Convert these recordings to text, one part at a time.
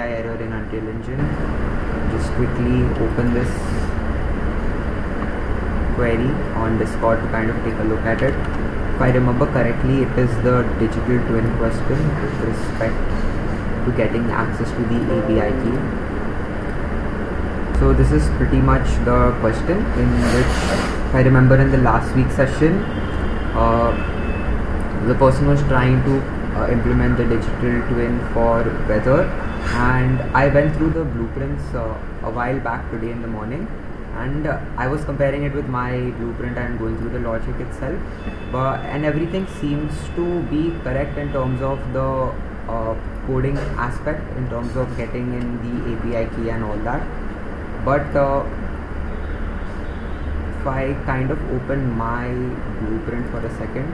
API error in Unreal Engine. Just quickly open this query on Discord to kind of take a look at it. If I remember correctly, it is the digital twin question with respect to getting access to the API key. So this is pretty much the question, in which, if I remember in the last week's session, the person was trying to implement the digital twin for weather, and I went through the blueprints a while back today in the morning, and I was comparing it with my blueprint and going through the logic itself, and everything seems to be correct in terms of the coding aspect, in terms of getting in the API key and all that. But if I kind of open my blueprint for a second,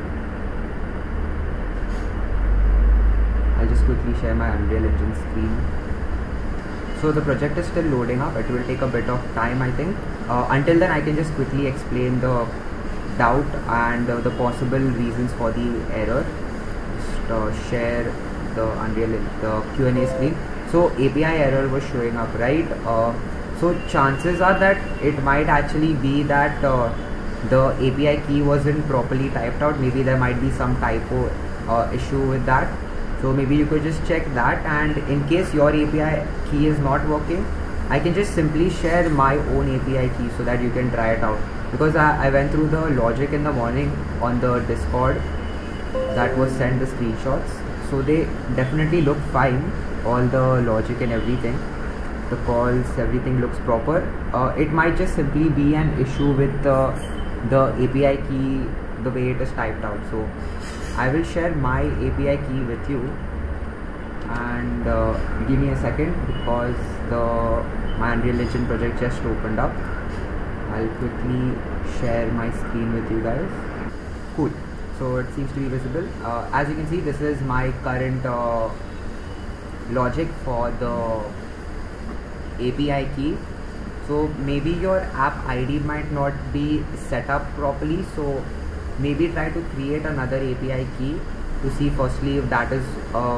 I'll just quickly share my Unreal Engine screen. So the project is still loading up. It will take a bit of time, I think. Until then, I can just quickly explain the doubt and the possible reasons for the error. Just share the Q&A screen. So API error was showing up, right? So chances are that it might actually be that the API key wasn't properly typed out. Maybe there might be some typo issue with that. So maybe you could just check that, and in case your API key is not working, I can just simply share my own API key so that you can try it out. Because I went through the logic in the morning on the Discord that was sent, the screenshots. So they definitely look fine, all the logic and everything. The calls, everything looks proper. It might just simply be an issue with the API key, the way it is typed out. So I will share my API key with you, and give me a second, because my Unreal Engine project just opened up. I'll quickly share my screen with you guys. Cool. So it seems to be visible. As you can see, this is my current logic for the API key. So maybe your app ID might not be set up properly, so maybe try to create another API key to see firstly if that is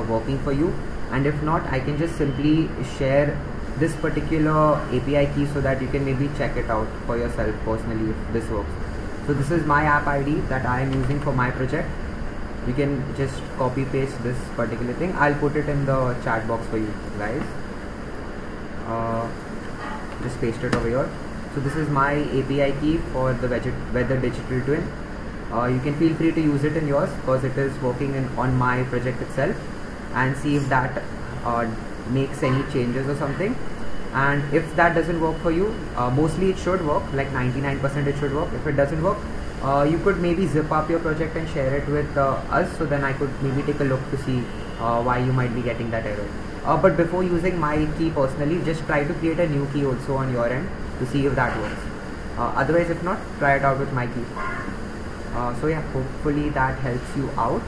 working for you, and if not, I can just simply share this particular API key so that you can maybe check it out for yourself personally if this works. So this is my app ID that I am using for my project. You can just copy paste this particular thing. I'll put it in the chat box for you guys. Just paste it over here. So this is my API key for the weather digital twin. You can feel free to use it in yours, because it is working on my project itself, and see if that makes any changes or something. And if that doesn't work for you, mostly it should work, like 99% it should work. If it doesn't work, you could maybe zip up your project and share it with us, so then I could maybe take a look to see why you might be getting that error. But before using my key personally, just try to create a new key also on your end to see if that works. Otherwise, if not, try it out with my key. So yeah, hopefully that helps you out.